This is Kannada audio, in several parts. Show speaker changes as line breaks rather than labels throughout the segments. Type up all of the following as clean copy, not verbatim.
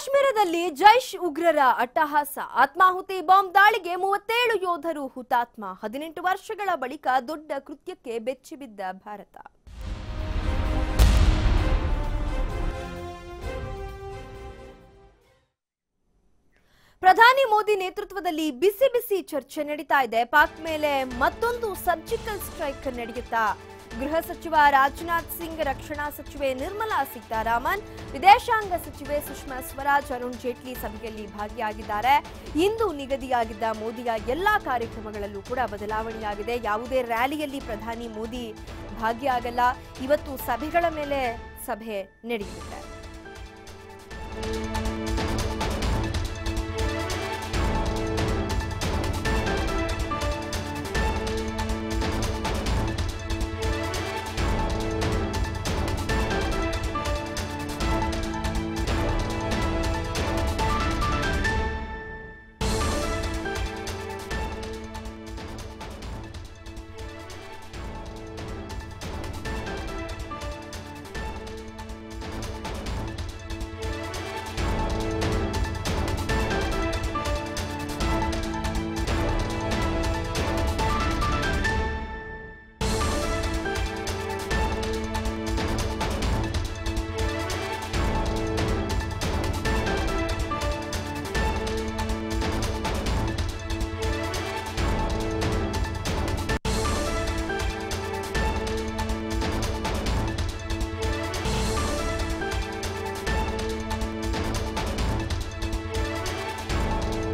ಕಾಶ್ಮೀರದಲ್ಲಿ ಜೈಷ್ ಉಗ್ರರ ಅಟ್ಟಹಾಸ, ಆತ್ಮಾಹುತಿ ಬಾಂಬ್ ದಾಳಿಗೆ 37 ಯೋಧರು ಹುತಾತ್ಮ. 18 ವರ್ಷಗಳ ಬಳಿಕ ದೊಡ್ಡ ಕೃತ್ಯಕ್ಕೆ ಬೆಚ್ಚಿಬಿದ್ದ ಭಾರತ. ಪ್ರಧಾನಿ ಮೋದಿ ನೇತೃತ್ವದಲ್ಲಿ ಬಿಸಿ ಬಿಸಿ ಚರ್ಚೆ ನಡೀತಾ ಇದೆ. ಪಾಕ್ ಮೇಲೆ ಮತ್ತೊಂದು ಸರ್ಜಿಕಲ್ ಸ್ಟ್ರೈಕ್ ನಡೆಯುತ್ತಾ? ಗೃಹ ಸಚಿವ ರಾಜನಾಥ್ ಸಿಂಗ್, ರಕ್ಷಣಾ ಸಚಿವೆ ನಿರ್ಮಲಾ ಸೀತಾರಾಮನ್, ವಿದೇಶಾಂಗ ಸಚಿವೆ ಸುಷ್ಮಾ ಸ್ವರಾಜ್, ಅರುಣ್ ಜೇಟ್ಲಿ ಸಭೆಯಲ್ಲಿ ಭಾಗಿಯಾಗಿದ್ದಾರೆ. ಇಂದು ನಿಗದಿಯಾಗಿದ್ದ ಮೋದಿಯ ಎಲ್ಲಾ ಕಾರ್ಯಕ್ರಮಗಳಲ್ಲೂ ಕೂಡ ಬದಲಾವಣೆಯಾಗಿದೆ. ಯಾವುದೇ ರ್ಯಾಲಿಯಲ್ಲಿ ಪ್ರಧಾನಿ ಮೋದಿ ಭಾಗಿಯಾಗಲ್ಲ. ಇವತ್ತು ಸಭೆಗಳ ಮೇಲೆ ಸಭೆ ನಡೆಯಲಿದೆ.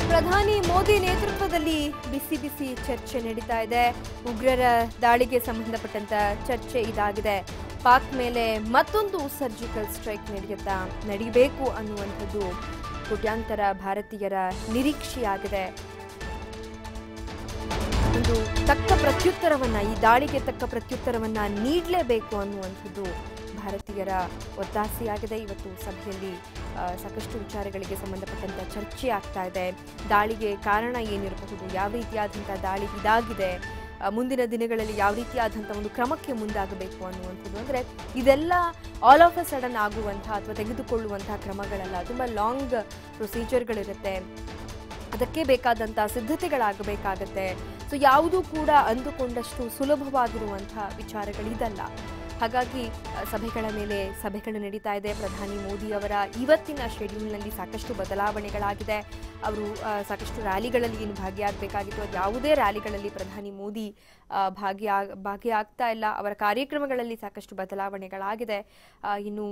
ಪ್ರಧಾನಿ ಮೋದಿ ನೇತೃತ್ವದಲ್ಲಿ ಬಿಸಿ ಬಿಸಿ ಚರ್ಚೆ ನಡೀತಾ ಇದೆ. ಉಗ್ರರ ದಾಳಿಗೆ ಸಂಬಂಧಪಟ್ಟಂತ ಚರ್ಚೆ ಇದಾಗಿದೆ. ಪಾಕ್ ಮೇಲೆ ಮತ್ತೊಂದು ಸರ್ಜಿಕಲ್ ಸ್ಟ್ರೈಕ್ ನಡೀಬೇಕು ಅನ್ನುವಂಥದ್ದು ಕೋಟ್ಯಾಂತರ ಭಾರತೀಯರ ನಿರೀಕ್ಷೆಯಾಗಿದೆ. ಒಂದು ತಕ್ಕ ಪ್ರತ್ಯುತ್ತರವನ್ನ, ಈ ದಾಳಿಗೆ ತಕ್ಕ ಪ್ರತ್ಯುತ್ತರವನ್ನ ನೀಡಲೇಬೇಕು ಅನ್ನುವಂಥದ್ದು ಭಾರತೀಯರ ಒತ್ತಾಸೆಯಾಗಿದೆ. ಇವತ್ತು ಸಭೆಯಲ್ಲಿ ಸಾಕಷ್ಟು ವಿಚಾರಗಳಿಗೆ ಸಂಬಂಧಪಟ್ಟಂತ ಚರ್ಚೆ ಆಗ್ತಾ ಇದೆ. ದಾಳಿಗೆ ಕಾರಣ ಏನಿರಬಹುದು, ಯಾವ ರೀತಿಯಾದಂತಹ ದಾಳಿ ಇದಾಗಿದೆ, ಮುಂದಿನ ದಿನಗಳಲ್ಲಿ ಯಾವ ರೀತಿಯಾದಂತಹ ಒಂದು ಕ್ರಮಕ್ಕೆ ಮುಂದಾಗಬೇಕು ಅನ್ನುವಂಥದ್ದು. ಅಂದ್ರೆ ಇದೆಲ್ಲ ಆಲ್ ಆಫ್ ಅ ಸಡನ್ ಆಗುವಂತಹ ಅಥವಾ ತೆಗೆದುಕೊಳ್ಳುವಂತಹ ಕ್ರಮಗಳಲ್ಲ. ತುಂಬಾ ಲಾಂಗ್ ಪ್ರೊಸೀಜರ್ಗಳಿರುತ್ತೆ, ಅದಕ್ಕೆ ಬೇಕಾದಂತಹ ಸಿದ್ಧತೆಗಳಾಗಬೇಕಾಗತ್ತೆ. ಸೊ ಯಾವುದೂ ಕೂಡ ಅಂದುಕೊಂಡಷ್ಟು ಸುಲಭವಾಗಿರುವಂತಹ ವಿಚಾರಗಳಿದಲ್ಲ. ಹಾಗಾಗಿ ಸಭೆಗಳ ಮೇಲೆ ಸಭೆಗಳು ನಡೀತಾ ಇದೆ. ಪ್ರಧಾನಿ ಮೋದಿ ಅವರ ಇವತ್ತಿನ ಶೆಡ್ಯೂಲ್ನಲ್ಲಿ ಸಾಕಷ್ಟು ಬದಲಾವಣೆಗಳಾಗಿದೆ. ಅವರು ಸಾಕಷ್ಟು ರ್ಯಾಲಿಗಳಲ್ಲಿ ಏನು ಭಾಗಿಯಾಗಬೇಕಾಗಿತ್ತು, ಅದು ಯಾವುದೇ ರ್ಯಾಲಿಗಳಲ್ಲಿ ಪ್ರಧಾನಿ ಮೋದಿ ಭಾಗಿಯಾಗ್ತಾ ಇಲ್ಲ. ಅವರ ಕಾರ್ಯಕ್ರಮಗಳಲ್ಲಿ ಸಾಕಷ್ಟು ಬದಲಾವಣೆಗಳಾಗಿದೆ. ಇನ್ನು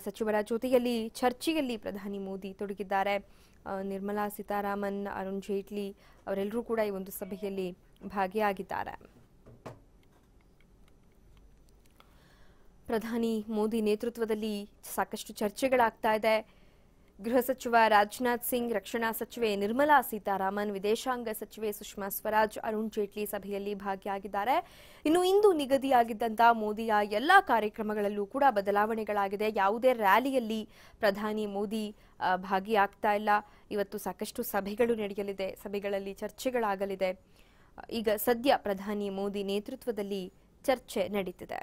ಸಚಿವರ ಜೊತೆಯಲ್ಲಿ ಚರ್ಚೆಯಲ್ಲಿ ಪ್ರಧಾನಿ ಮೋದಿ ತೊಡಗಿದ್ದಾರೆ. ನಿರ್ಮಲಾ ಸೀತಾರಾಮನ್, ಅರುಣ್ ಜೇಟ್ಲಿ ಅವರೆಲ್ಲರೂ ಕೂಡ ಈ ಒಂದು ಸಭೆಯಲ್ಲಿ ಭಾಗಿಯಾಗಿದ್ದಾರೆ. ಪ್ರಧಾನಿ ಮೋದಿ ನೇತೃತ್ವದಲ್ಲಿ ಸಾಕಷ್ಟು ಚರ್ಚೆಗಳಾಗ್ತಾ ಇದೆ. ಗೃಹ ಸಚಿವ ರಾಜನಾಥ್ ಸಿಂಗ್, ರಕ್ಷಣಾ ಸಚಿವೆ ನಿರ್ಮಲಾ ಸೀತಾರಾಮನ್, ವಿದೇಶಾಂಗ ಸಚಿವೆ ಸುಷ್ಮಾ ಸ್ವರಾಜ್, ಅರುಣ್ ಜೇಟ್ಲಿ ಸಭೆಯಲ್ಲಿ ಭಾಗಿಯಾಗಿದ್ದಾರೆ. ಇನ್ನು ಇಂದು ನಿಗದಿಯಾಗಿದ್ದಂತಹ ಮೋದಿಯ ಎಲ್ಲಾ ಕಾರ್ಯಕ್ರಮಗಳಲ್ಲೂ ಕೂಡ ಬದಲಾವಣೆಗಳಾಗಿದೆ. ಯಾವುದೇ ರ್ಯಾಲಿಯಲ್ಲಿ ಪ್ರಧಾನಿ ಮೋದಿ ಭಾಗಿಯಾಗ್ತಾ ಇಲ್ಲ. ಇವತ್ತು ಸಾಕಷ್ಟು ಸಭೆಗಳು ನಡೆಯಲಿದೆ, ಸಭೆಗಳಲ್ಲಿ ಚರ್ಚೆಗಳಾಗಲಿದೆ. ಈಗ ಸದ್ಯ ಪ್ರಧಾನಿ ಮೋದಿ ನೇತೃತ್ವದಲ್ಲಿ ಚರ್ಚೆ ನಡೀತಿದೆ.